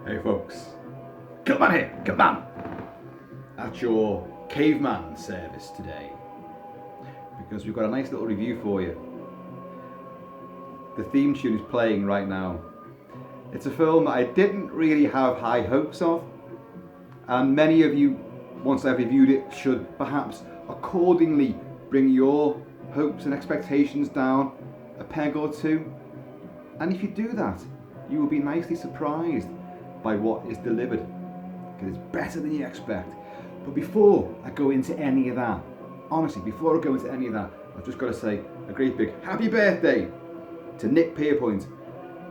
Hey folks, Kilt-Man here, Caveman, at your Caveman service today, because we've got a nice little review for you. The theme tune is playing right now. It's a film I didn't really have high hopes of, and many of you, once I've reviewed it, should perhaps accordingly bring your hopes and expectations down a peg or two. And if you do that, you will be nicely surprised by what is delivered, because it's better than you expect. But before I go into any of that, honestly, before I go into any of that, I've just got to say a great big happy birthday to Nick Pierpoint,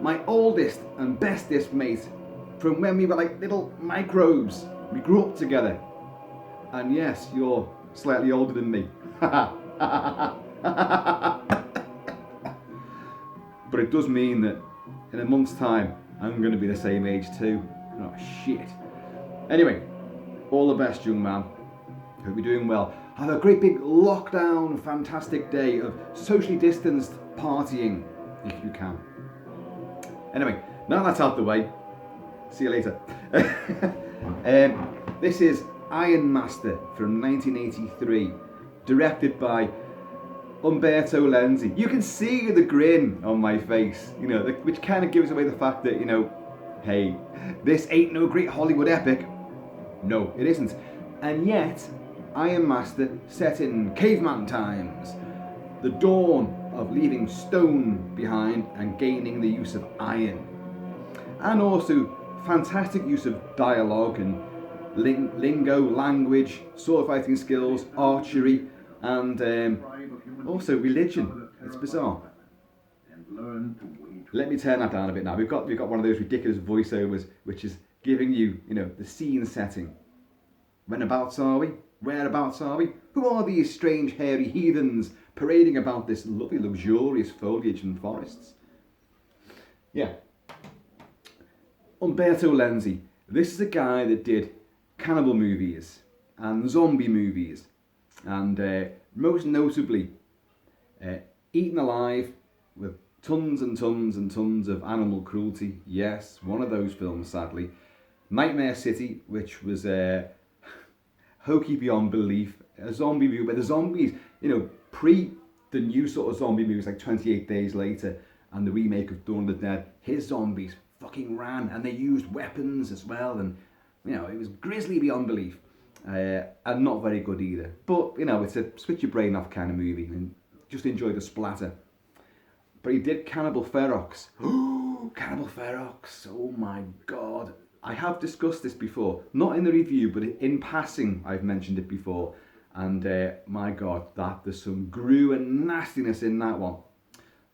my oldest and bestest mate from when we were like little microbes. We grew up together. And yes, you're slightly older than me. But it does mean that in a month's time, I'm going to be the same age too. Oh shit. Anyway, all the best, young man. Hope you're doing well. Have a great big lockdown, fantastic day of socially distanced partying, if you can. Anyway, now that's out the way. See you later. This is Ironmaster from 1983, directed by Umberto Lenzi. You can see the grin on my face, which kind of gives away the fact that, hey, this ain't no great Hollywood epic. No, it isn't. And yet, Ironmaster set in caveman times, the dawn of leaving stone behind and gaining the use of iron. And also, fantastic use of dialogue and lingo, language, sword fighting skills, archery, and also religion. It's bizarre. Let me turn that down a bit now. We've got one of those ridiculous voiceovers which is giving you, the scene setting. Whenabouts are we? Whereabouts are we? Who are these strange hairy heathens parading about this lovely luxurious foliage and forests? Yeah. Umberto Lenzi. This is a guy that did cannibal movies and zombie movies, and most notably Eaten Alive, with tons and tons and tons of animal cruelty. Yes, one of those films, sadly. Nightmare City, which was hokey beyond belief. A zombie movie where the zombies, pre the new sort of zombie movies like 28 Days Later and the remake of Dawn of the Dead, his zombies fucking ran, and they used weapons as well, and it was grisly beyond belief, and not very good either. But it's a switch your brain off kind of movie and just enjoy the splatter. But he did Cannibal Ferox. Cannibal Ferox, oh my god. I have discussed this before, not in the review, but in passing I've mentioned it before. And my god, there's some grue and nastiness in that one.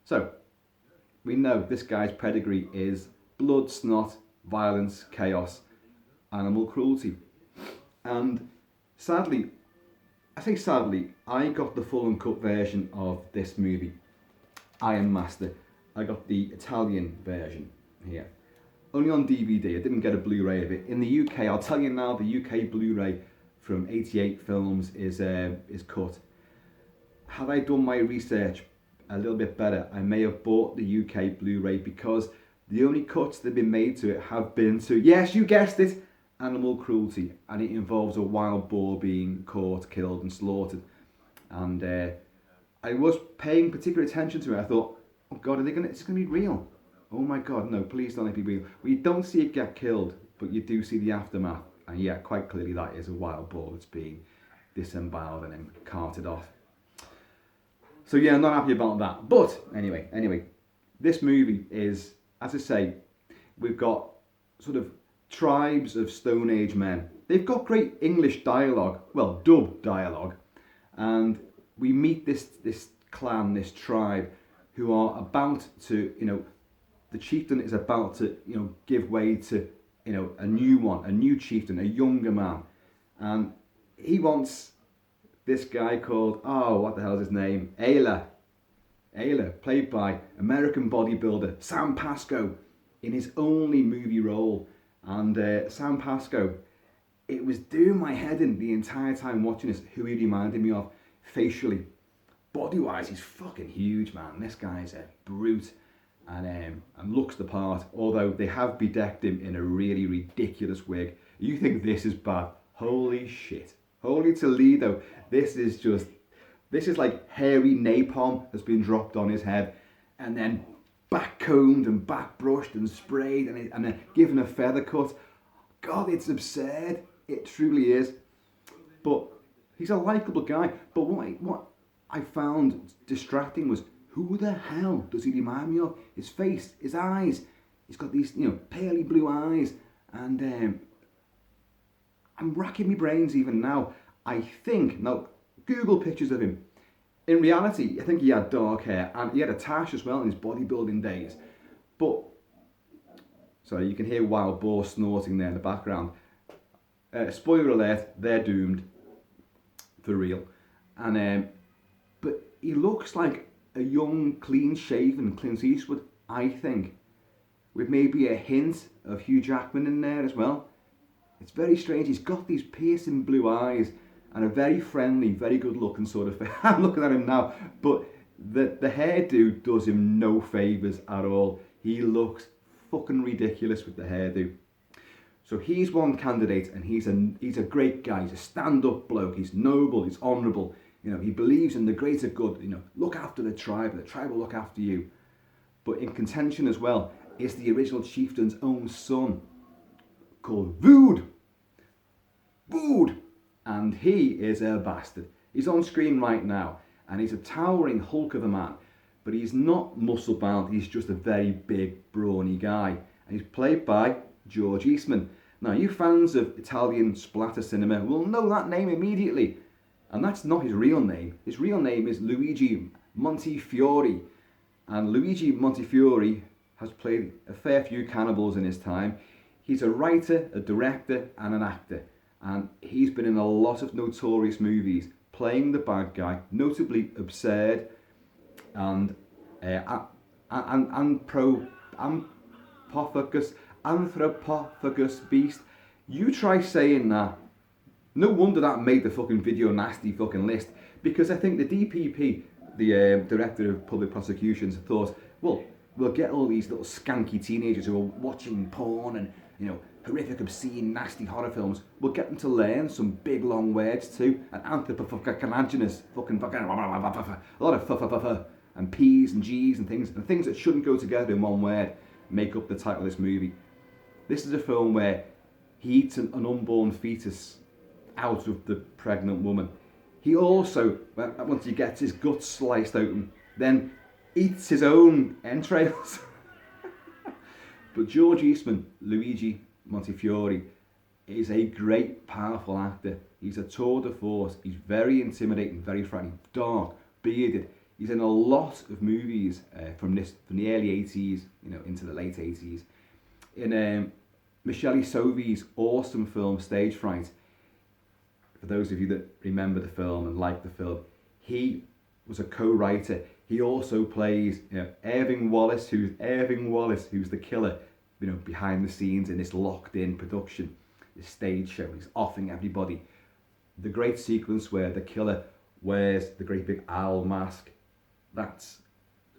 So, we know this guy's pedigree is blood, snot, violence, chaos, animal cruelty. And sadly, I got the full uncut version of this movie, Ironmaster. I got the Italian version here. Only on DVD, I didn't get a Blu-ray of it. In the UK, I'll tell you now, the UK Blu-ray from 88 Films is cut. Had I done my research a little bit better, I may have bought the UK Blu-ray, because the only cuts that have been made to it have been to, yes, you guessed it, animal cruelty, and it involves a wild boar being caught, killed and slaughtered. And I was paying particular attention to it. I thought, oh god, it's going to be real? Oh my god, no, please don't let it be real. Well, you don't see it get killed, but you do see the aftermath. And yeah, quite clearly that is a wild boar that's being disemboweled and then carted off. So yeah, I'm not happy about that. But anyway, this movie is, as I say, we've got sort of tribes of Stone Age men. They've got great English dialogue, well, dub dialogue, and we meet this clan, this tribe, who are about to, the chieftain is about to, give way to, a new chieftain, a younger man, and he wants this guy called, what the hell is his name? Ayla, played by American bodybuilder Sam Pasco, in his only movie role. And Sam Pasco, it was doing my head in the entire time watching this who he reminded me of facially. Body-wise, he's fucking huge, man. This guy's a brute. and looks the part, although they have bedecked him in a really ridiculous wig. You think this is bad? Holy shit. Holy Toledo. This is like hairy napalm has been dropped on his head and then back combed and back brushed and sprayed and then given a feather cut. God, it's absurd. It truly is. But he's a likeable guy. But what I found distracting was, who the hell does he remind me of? His face, his eyes. He's got these, paley blue eyes. And I'm racking my brains even now. Now, Google pictures of him. In reality, I think he had dark hair and he had a tash as well in his bodybuilding days. But, sorry, you can hear wild boar snorting there in the background. Spoiler alert, they're doomed. For real. And but he looks like a young, clean-shaven Clint Eastwood, I think, with maybe a hint of Hugh Jackman in there as well. It's very strange. He's got these piercing blue eyes and a very friendly, very good-looking sort of face. I'm looking at him now, but the hairdo does him no favours at all. He looks fucking ridiculous with the hairdo. So he's one candidate, and he's a great guy. He's a stand-up bloke. He's noble. He's honourable. He believes in the greater good. Look after the tribe will look after you. But in contention as well is the original chieftain's own son, called Vood. Vood! And he is a bastard. He's on screen right now, and he's a towering hulk of a man. But he's not muscle-bound. He's just a very big, brawny guy. And he's played by George Eastman. Now, you fans of Italian splatter cinema will know that name immediately. And that's not his real name. His real name is Luigi Montifiori. And Luigi Montifiori has played a fair few cannibals in his time. He's a writer, a director, and an actor. And he's been in a lot of notorious movies, playing the bad guy, notably Absurd and Anthropophagus Beast. You try saying that. No wonder that made the fucking video nasty fucking list, because I think the DPP, the Director of Public Prosecutions, thought, well, we'll get all these little skanky teenagers who are watching porn and, horrific, obscene, nasty horror films. We'll get them to learn some big long words too, and anthropophagus, fucking a lot of and P's and G's and things that shouldn't go together in one word make up the title of this movie. This is a film where he eats an unborn fetus out of the pregnant woman. He also, once he gets his guts sliced open, then eats his own entrails. But George Eastman, Luigi Montifiori, is a great, powerful actor. He's a tour de force. He's very intimidating, very frightening, dark, bearded. He's in a lot of movies from the early 80s, into the late 80s. In Michele Soavi's awesome film Stage Fright, for those of you that remember the film and like the film, he was a co-writer. He also plays Irving Wallace, who's the killer, behind the scenes in this locked-in production, this stage show. He's offing everybody. The great sequence where the killer wears the great big owl mask, that's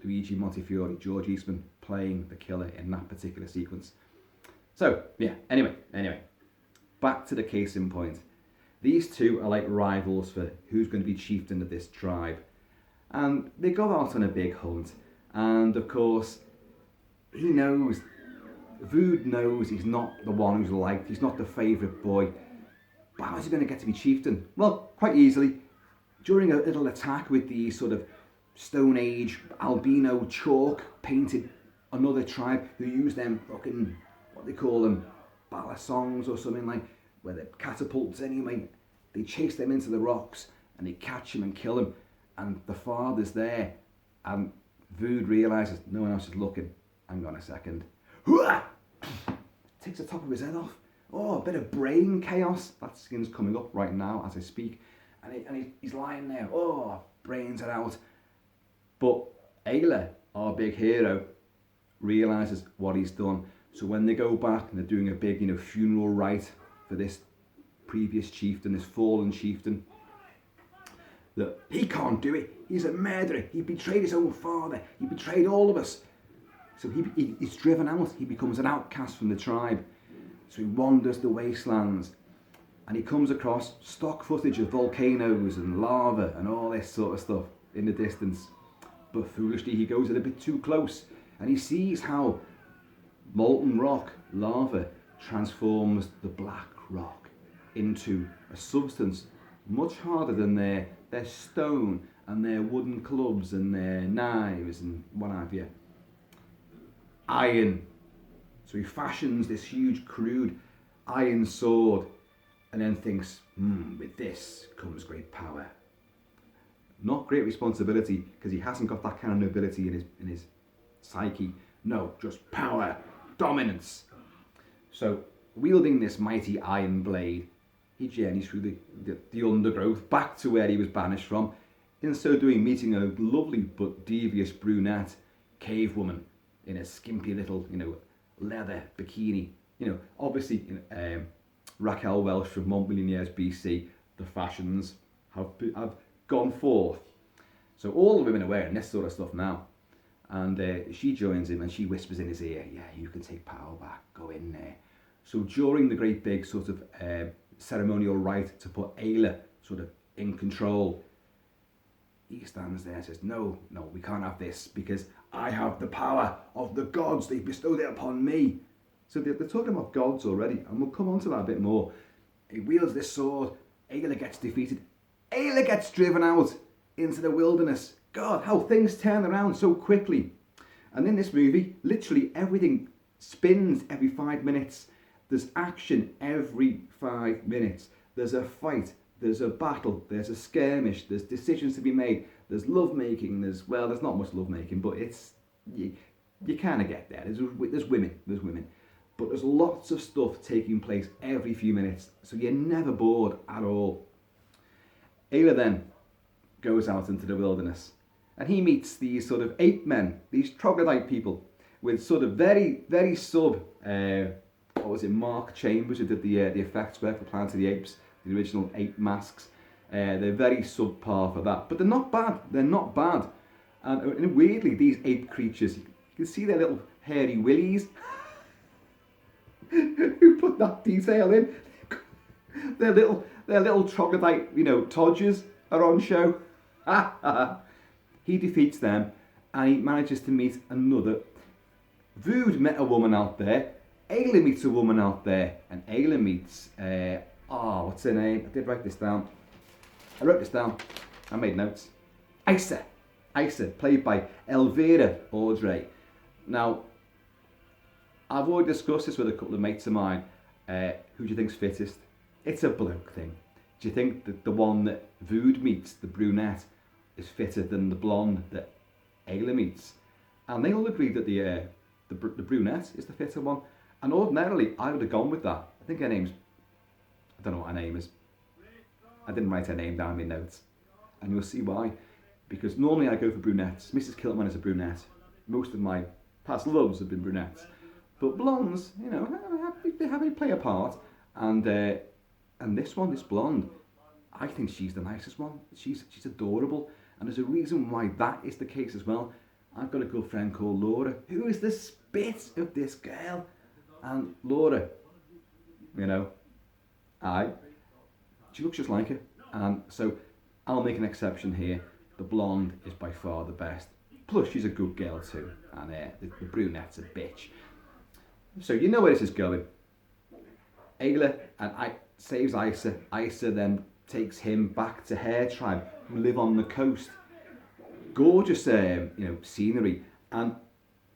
Luigi Montifiori, George Eastman, playing the killer in that particular sequence. So, yeah, anyway, back to the case in point. These two are like rivals for who's going to be chieftain of this tribe. And they go out on a big hunt. And of course, Vood knows he's not the one who's liked, he's not the favourite boy. But how's he going to get to be chieftain? Well, quite easily. During a little attack with the sort of Stone Age albino chalk painted another tribe who use them fucking, what they call them, balisongs or something like, where they're catapults anyway. They chase them into the rocks and they catch him and kill him, and the father's there, and Vood realises no one else is looking. Hang on a second. Takes the top of his head off. Oh, a bit of brain chaos. That skin's coming up right now as I speak, and he's lying there. Oh, brains are out. But Ayla, our big hero, realises what he's done. So when they go back and they're doing a big, funeral rite for this previous chieftain, this fallen chieftain, that he can't do it. He's a murderer. He betrayed his own father. He betrayed all of us. So he's driven out. He becomes an outcast from the tribe. So he wanders the wastelands, and he comes across stock footage of volcanoes and lava and all this sort of stuff in the distance. But foolishly, he goes a little bit too close, and he sees how molten rock, lava, transforms the black rock into a substance much harder than their stone and their wooden clubs and their knives and what have you. Iron. So he fashions this huge crude iron sword and then thinks, with this comes great power. Not great responsibility, because he hasn't got that kind of nobility in his psyche. No, just power, dominance. So, wielding this mighty iron blade, he journeys through the undergrowth back to where he was banished from. In so doing, meeting a lovely but devious brunette cave woman in a skimpy little, leather bikini. Obviously, Raquel Welch from Montpellier years BC, the fashions have gone forth. So all the women are wearing this sort of stuff now. And she joins him and she whispers in his ear, yeah, you can take power back, go in there. So during the great big sort of ceremonial rite to put Ayla sort of in control, he stands there and says, no, we can't have this, because I have the power of the gods. They bestowed it upon me. So they're talking about gods already, and we'll come on to that a bit more. He wields this sword, Ayla gets defeated, Ayla gets driven out into the wilderness. God, how things turn around so quickly. And in this movie, literally everything spins every 5 minutes. There's action every 5 minutes. There's a fight, there's a battle, there's a skirmish, there's decisions to be made, there's love making, there's not much love making, but it's, you kind of get there. There's women. But there's lots of stuff taking place every few minutes, so you're never bored at all. Ayla then goes out into the wilderness, and he meets these sort of ape men, these troglodyte people, with sort of very, very Mark Chambers, who did the effects work for Planet of the Apes, the original ape masks. They're very subpar for that, but they're not bad. And weirdly, these ape creatures, you can see their little hairy willies. Who put that detail in? Their little troglodyte, todgers are on show. He defeats them, and he manages to meet another. Vood met a woman out there. Ayla meets a woman out there, and Ayla meets what's her name? I did write this down. I made notes. Isa, played by Elvira Audrey. Now, I've already discussed this with a couple of mates of mine. Who do you think's fittest? It's a bloke thing. Do you think that the one that Vood meets, the brunette, is fitter than the blonde that Ayla meets? And they all agree that the brunette is the fitter one. And ordinarily, I would have gone with that. I think her name's, I don't know what her name is. I didn't write her name down in my notes. And you'll see why. Because normally I go for brunettes. Mrs. Kilt-Man is a brunette. Most of my past loves have been brunettes. But blondes, they have to play a part. And this blonde, I think she's the nicest one. She's adorable. And there's a reason why that is the case as well. I've got a good friend called Laura, who is the spit of this girl. And Laura, she looks just like her. And so I'll make an exception here. The blonde is by far the best. Plus, she's a good girl too. And the brunette's a bitch. So you know where this is going. Ayla saves Isa. Isa then takes him back to her tribe, who live on the coast. Gorgeous, scenery. And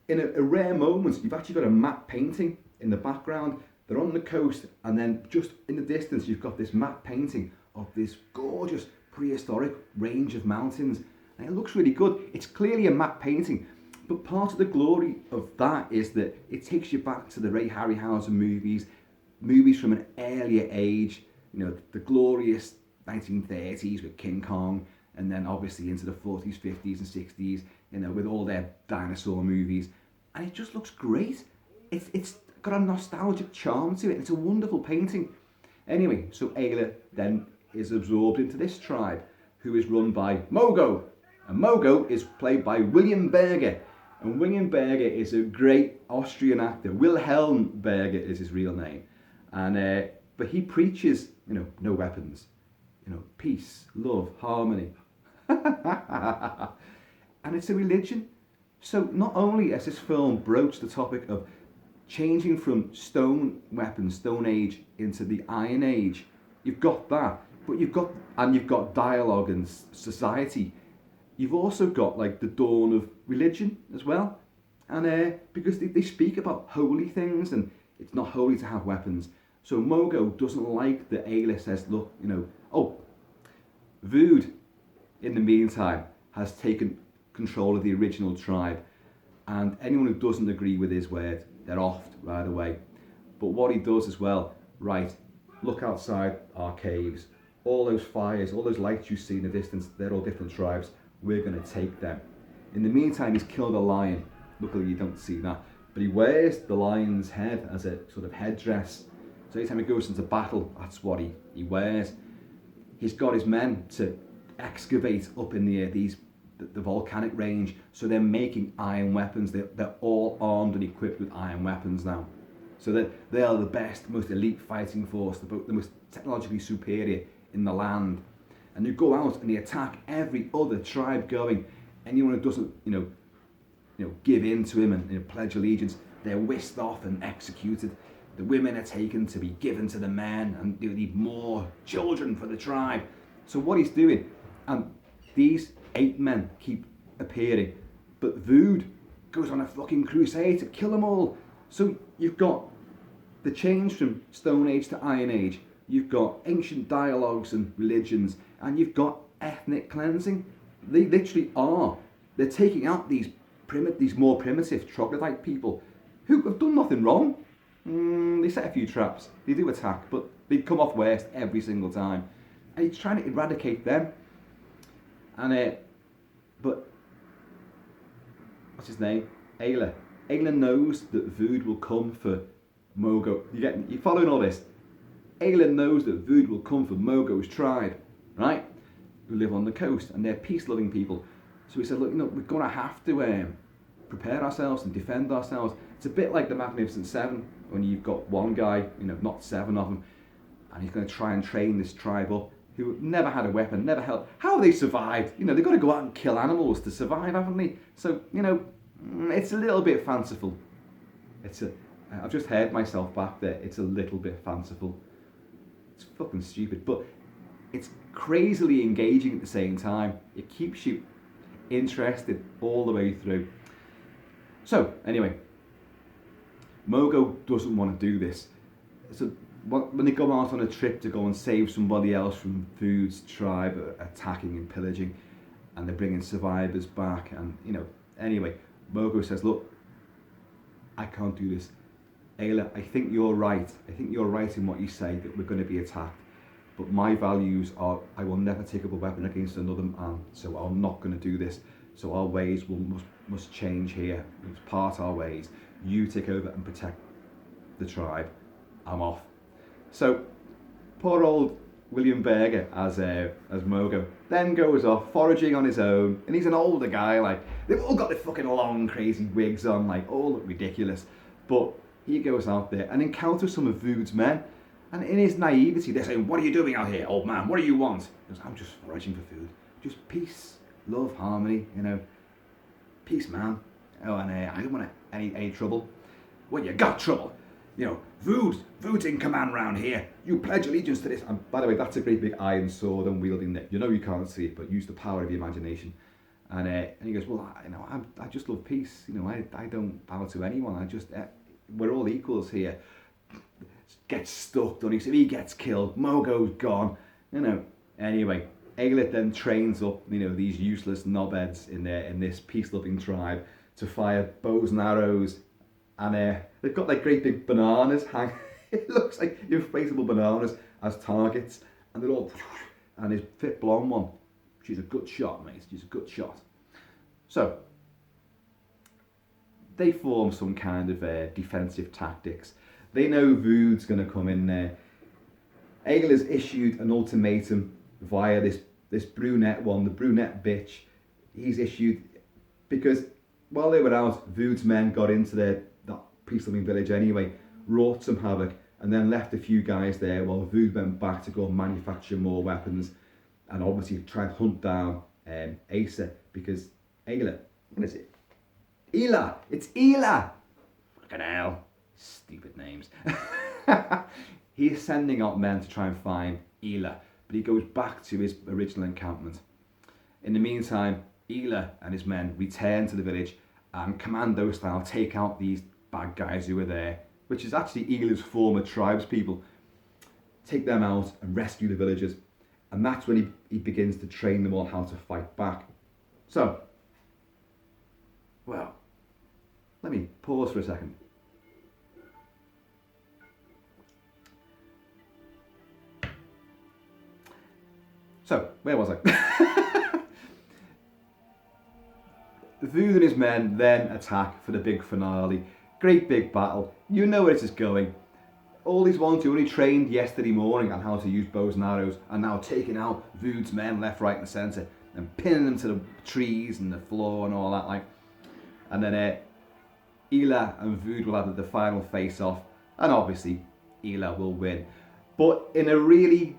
in a rare moment, you've actually got a matte painting in the background. They're on the coast, and then just in the distance, you've got this matte painting of this gorgeous prehistoric range of mountains. And it looks really good. It's clearly a matte painting. But part of the glory of that is that it takes you back to the Ray Harryhausen movies from an earlier age, the glorious 1930s with King Kong, and then obviously into the 40s, 50s and 60s, with all their dinosaur movies. And it just looks great. It's got a nostalgic charm to it. It's a wonderful painting. Anyway, so Ayla then is absorbed into this tribe, who is run by Mogo. And Mogo is played by William Berger. And William Berger is a great Austrian actor. Wilhelm Berger is his real name. And but he preaches, no weapons, peace, love, harmony. And it's a religion. So not only has this film broached the topic of changing from stone weapons, Stone Age, into the Iron Age, you've got that, but you've got dialogue and society. You've also got like the dawn of religion as well, and because they speak about holy things, and it's not holy to have weapons. So Mogo doesn't like that Ayla says, look, Vood, in the meantime, has taken control of the original tribe, and anyone who doesn't agree with his word, they're offed right away. But what he does as well, right, look outside our caves, all those fires, all those lights you see in the distance, they're all different tribes. We're going to take them. In the meantime, he's killed a lion. Luckily you don't see that, but he wears the lion's head as a sort of headdress. So every time he goes into battle, that's what he wears. He's got his men to excavate up in the volcanic range, so they're making iron weapons. They're all armed and equipped with iron weapons now. So that they are the best, most elite fighting force, the most technologically superior in the land. And they go out and they attack every other tribe going. Anyone who doesn't, give in to him and pledge allegiance, they're whisked off and executed. The women are taken to be given to the men, and they need more children for the tribe. So what he's doing, and these 8 men keep appearing, but Vood goes on a fucking crusade to kill them all. So you've got the change from Stone Age to Iron Age, you've got ancient dialogues and religions, and you've got ethnic cleansing. They literally are. They're taking out these more primitive troglodyte people who have done nothing wrong. They set a few traps, they do attack, but they come off worst every single time. And he's trying to eradicate them. And but what's his name? Ayla. Ayla knows that Vood will come for Mogo. You following all this? Ayla knows that Vood will come for Mogo's tribe, right? Who live on the coast, and they're peace-loving people. So he said, look, we're going to have to prepare ourselves and defend ourselves. It's a bit like the Magnificent Seven, when you've got one guy, not 7 of them, and he's going to try and train this tribe up, who never had a weapon, never held. How have they survived? They've got to go out and kill animals to survive, haven't they? So, it's a little bit fanciful. I've just heard myself back there. It's a little bit fanciful. It's fucking stupid, but it's crazily engaging at the same time. It keeps you interested all the way through. So, anyway, Mogo doesn't want to do this. So when they go out on a trip to go and save somebody else from Vood's tribe attacking and pillaging, and they're bringing survivors back, and anyway, Mogo says, look, I can't do this. Ayla, I think you're right. I think you're right in what you say, that we're going to be attacked. But my values are, I will never take up a weapon against another man, so I'm not going to do this. So our ways must change here. We must part our ways. You take over and protect the tribe. I'm off. So poor old William Berger as Mogo then goes off foraging on his own, and he's an older guy. Like, they've all got their fucking long crazy wigs on, like all look ridiculous. But he goes out there and encounters some of Vood's men, and in his naivety they're saying, what are you doing out here, old man? What do you want? He goes, I'm just foraging for food. Just peace, love, harmony, peace, man. Oh, and I don't want any trouble. Well, you got trouble. Vood's in command round here. You pledge allegiance to this. And by the way, that's a great big iron sword I'm wielding there. You can't see it, but use the power of your imagination. And he goes, well, I just love peace. I don't bow to anyone. I just, we're all equals here. Gets stuck, don't he? So he gets killed. Mogo's gone. Anyway, Ayla then trains up, these useless knobheads in this peace-loving tribe to fire bows and arrows. And they've got like great big bananas hang. It looks like inflatable bananas as targets, and they're all. And his fit blonde one, she's a good shot, mate. She's a good shot. So they form some kind of defensive tactics. They know Vood's going to come in there. Ayla's issued an ultimatum via this brunette one, the brunette bitch. He's issued, because while they were out, Vood's men got into that peace-loving village anyway, wrought some havoc, and then left a few guys there while Vood went back to go and manufacture more weapons, and obviously try and hunt down Asa, because Ayla, what is it? Ela! It's Ela! Fucking hell. Stupid names. He is sending out men to try and find Ela, but he goes back to his original encampment. In the meantime, Ela and his men return to the village and commando style take out these bad guys who were there, which is actually Ela's former tribespeople. Take them out and rescue the villagers. And that's when he begins to train them all how to fight back. So, well, let me pause for a second. So, where was I? Vood and his men then attack for the big finale. Great big battle. You know where this is going. All these ones who only trained yesterday morning on how to use bows and arrows are now taking out Vood's men left, right and centre and pinning them to the trees and the floor and all that. Like. And then Ela and Vood will have the final face-off, and obviously Ela will win. But in a really,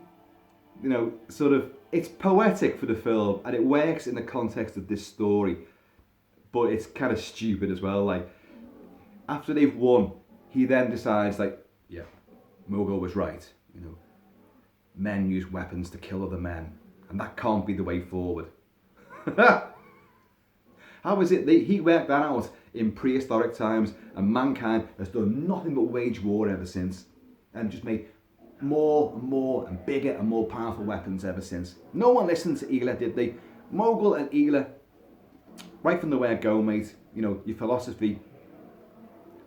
sort of, it's poetic for the film and it works in the context of this story, but it's kind of stupid as well. Like, after they've won, he then decides, like, yeah, Mogul was right. Men use weapons to kill other men, and that can't be the way forward. How is it that he worked that out in prehistoric times, and mankind has done nothing but wage war ever since, and just made more and more and bigger and more powerful weapons ever since? No one listened to Ela, did they? Mogul and Ela, right from the word go, mate, your philosophy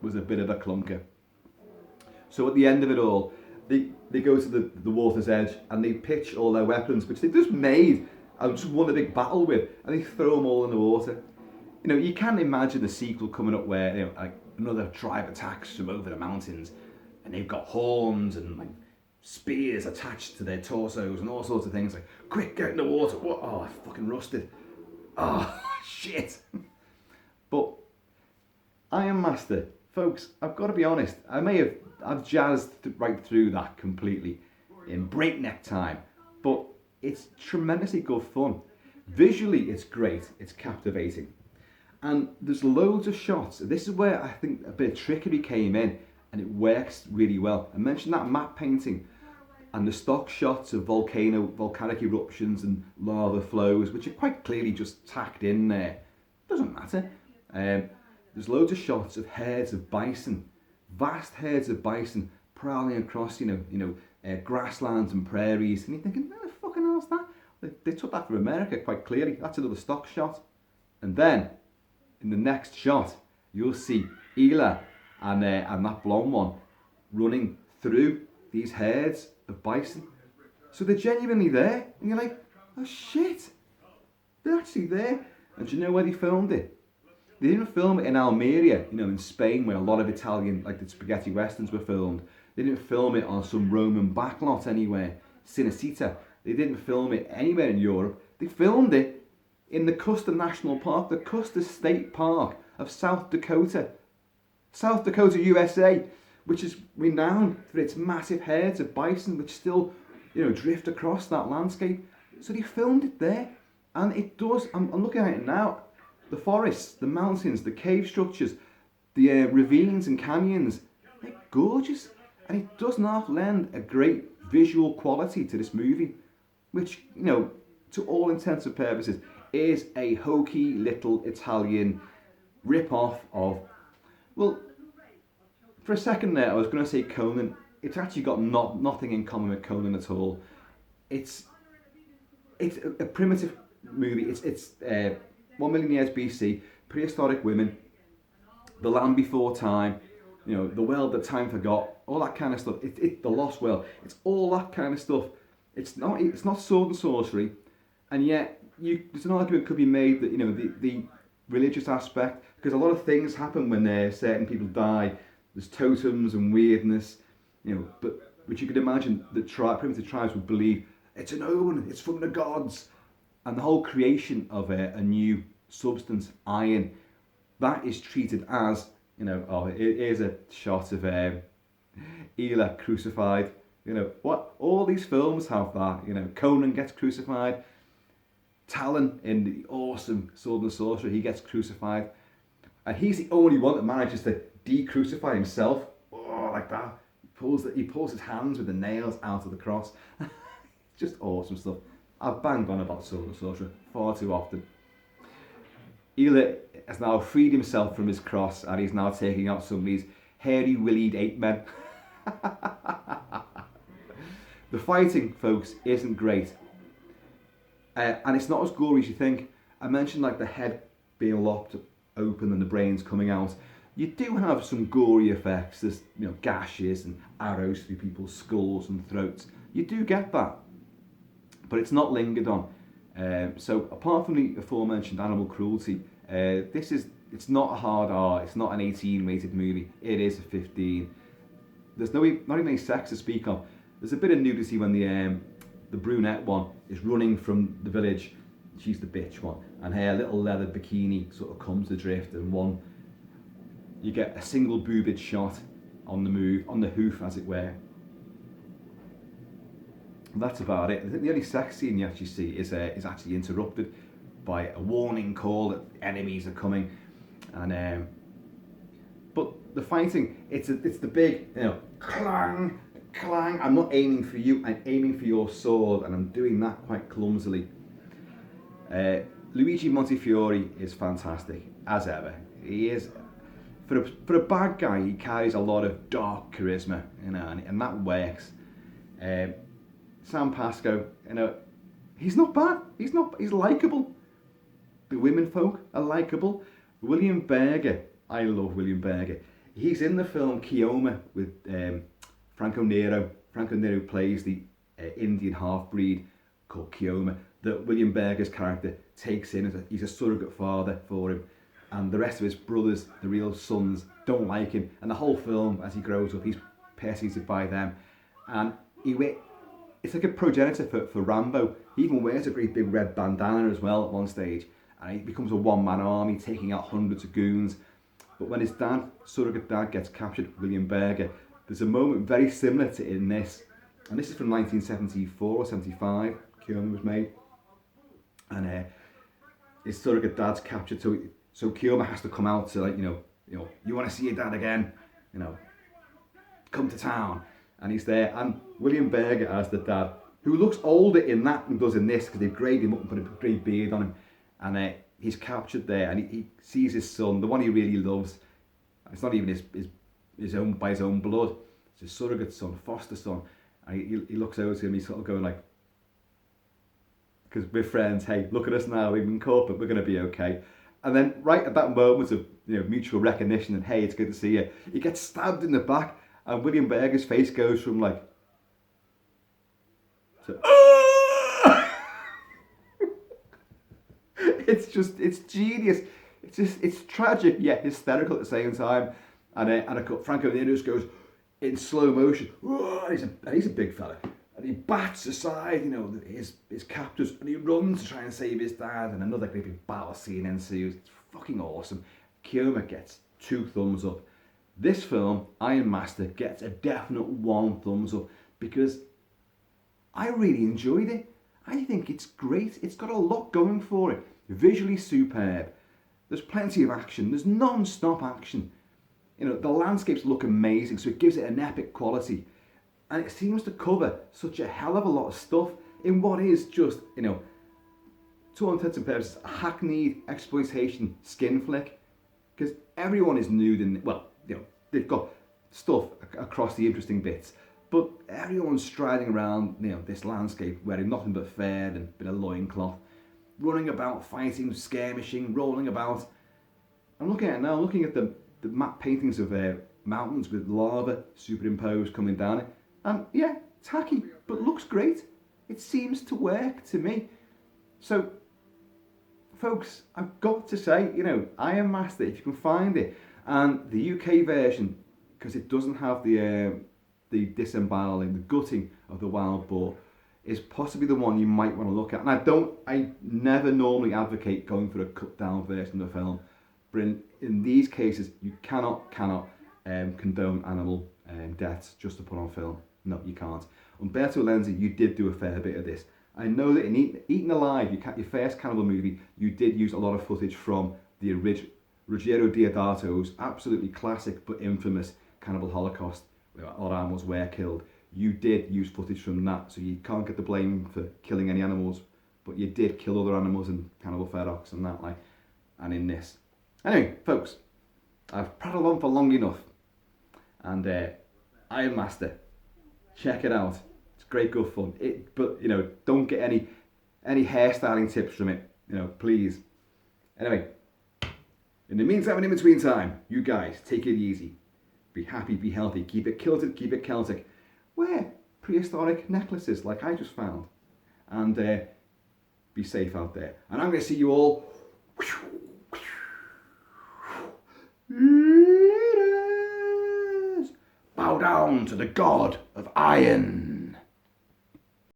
was a bit of a clunker. So at the end of it all, they go to the water's edge and they pitch all their weapons, which they've just made and just won a big battle with, and they throw them all in the water. You can't imagine a sequel coming up where like another tribe attacks from over the mountains, and they've got horns and like spears attached to their torsos and all sorts of things. Like, quick, get in the water! What? Oh, I fucking rusted. Oh, shit. But Ironmaster, folks, I've got to be honest. I've jazzed right through that completely in breakneck time, but it's tremendously good fun. Visually, it's great. It's captivating. And there's loads of shots. This is where I think a bit of trickery came in, and it works really well. I mentioned that map painting and the stock shots of volcanic eruptions and lava flows, which are quite clearly just tacked in there. Doesn't matter. There's loads of shots of herds of bison, vast herds of bison prowling across, grasslands and prairies, and you're thinking, where the fucking hell's that? They took that from America quite clearly. That's another stock shot. And then, in the next shot, you'll see Ela and that blonde one running through these herds of bison. So they're genuinely there, and you're like, oh shit, they're actually there. And do you know where they filmed it? They didn't film it in Almeria, in Spain, where a lot of Italian, like the spaghetti westerns were filmed. They didn't film it on some Roman backlot anywhere, Cinecittà. They didn't film it anywhere in Europe. They filmed it in the Custer National Park, the Custer State Park of South Dakota, USA, which is renowned for its massive herds of bison, which still, drift across that landscape. So they filmed it there, and it does. I'm looking at it now. The forests, the mountains, the cave structures, the ravines and canyons, they're gorgeous, and it does not lend a great visual quality to this movie, which, to all intents and purposes, is a hokey little Italian rip-off of, well, for a second there I was going to say Conan. It's actually got nothing in common with Conan at all. It's a primitive movie. It's 1 million years BC, prehistoric women, the land before time, the world that time forgot, all that kind of stuff. The lost world. It's all that kind of stuff. It's not sword and sorcery, and yet there's an argument could be made that the religious aspect, because a lot of things happen when certain people die. There's totems and weirdness, but which you could imagine that primitive tribes would believe it's an omen, it's from the gods, and the whole creation of a new substance, iron, that is treated as, you know, oh, it is a shot of Ela crucified. You know, what, all these films have that. You know, Conan gets crucified. Talon in the awesome Sword and Sorcerer, he gets crucified. And he's the only one that manages to de-crucify himself. Oh, like that. He pulls his hands with the nails out of the cross. Just awesome stuff. I've banged on about Sword and Sorcerer far too often. Ela has now freed himself from his cross and he's now taking out some of these hairy-willied ape men. The fighting, folks, isn't great. And it's not as gory as you think. I mentioned like the head being lopped open and the brains coming out. You do have some gory effects. There's, you know, gashes and arrows through people's skulls and throats. You do get that, but it's not lingered on. So apart from the aforementioned animal cruelty, it's not a hard R. It's not an 18 rated movie. It is a 15. There's not even any sex to speak of. There's a bit of nudity when the brunette one is running from the village. She's the bitch one, and her little leather bikini sort of comes adrift, and you get a single boobage shot on the move, on the hoof as it were. And that's about it. I think the only sex scene you actually see is actually interrupted by a warning call that enemies are coming, and but the fighting, it's the big, you know, clang, clang. I'm not aiming for you, I'm aiming for your sword, and I'm doing that quite clumsily. Luigi Montifiori is fantastic, as ever. He is, for a bad guy, he carries a lot of dark charisma, you know, and that works. Sam Pasco, you know, he's not bad. He's likeable. The women folk are likeable. William Berger, I love William Berger. He's in the film Kioma with Franco Nero. Franco Nero plays the Indian half-breed called Kioma that William Berger's character takes in as he's a surrogate father for him, and the rest of his brothers, the real sons, don't like him, and the whole film as he grows up he's persecuted by them, and it's like a progenitor for Rambo. He even wears a great big red bandana as well at one stage, and he becomes a one-man army taking out hundreds of goons. But when his surrogate dad gets captured, William Berger, there's a moment very similar to in this, and this is from 1974 or 75. Kioma was made, and his surrogate dad's captured, so Kioma has to come out to, like, you know, you want to see your dad again, you know, come to town, and he's there, and William Berger as the dad, who looks older in that than does in this because they've greyed him up and put a grey beard on him, and he's captured there, and he sees his son, the one he really loves. It's not even his own by his own blood. It's his surrogate son, foster son, and he looks over to him. He's sort of going like, because we're friends. Hey, look at us now. We've been caught, but we're going to be okay. And then right at that moment of, you know, mutual recognition and hey, it's good to see you, he gets stabbed in the back, and William Berger's face goes from like to it's genius. It's tragic yet hysterical at the same time. And Franco Nero goes in slow motion. And he's a big fella, and he bats aside, you know, his captors, and he runs to try and save his dad. And another great big battle scene ensues. It's fucking awesome. Kioma gets 2 thumbs up. This film, Ironmaster, gets a definite 1 thumbs up because I really enjoyed it. I think it's great. It's got a lot going for it. Visually superb. There's plenty of action. There's non-stop action. You know, the landscapes look amazing, so it gives it an epic quality. And it seems to cover such a hell of a lot of stuff in what is just, you know, to all intents and purposes, a hackneyed exploitation skin flick. Because everyone is nude and, well, you know, they've got stuff across the interesting bits. But everyone's striding around, you know, this landscape wearing nothing but fur and a bit of loincloth, running about, fighting, skirmishing, rolling about. I'm looking at it now, looking at the map paintings of mountains with lava superimposed coming down it. And yeah, tacky, but looks great. It seems to work to me. So, folks, I've got to say, you know, Ironmaster, if you can find it, and the UK version, because it doesn't have the disemboweling, the gutting of the wild boar, is possibly the one you might want to look at. And I never normally advocate going for a cut down version of the film. But in these cases, you cannot condone animal deaths just to put on film. No, you can't. Umberto Lenzi, you did do a fair bit of this. I know that in Eaten Alive, your first cannibal movie, you did use a lot of footage from the Ruggero Deodato's absolutely classic but infamous Cannibal Holocaust, where a lot of animals were killed. You did use footage from that, so you can't get the blame for killing any animals, but you did kill other animals in Cannibal Ferox and that, like, and in this. Anyway, folks, I've prattled on for long enough, and Ironmaster, check it out. It's great, good fun. But you know, don't get any hairstyling tips from it. You know, please. Anyway, in the meantime and in between time, you guys take it easy. Be happy, be healthy. Keep it kilted, keep it Celtic. Wear prehistoric necklaces like I just found, and be safe out there. And I'm going to see you all later. Bow down to the god of iron.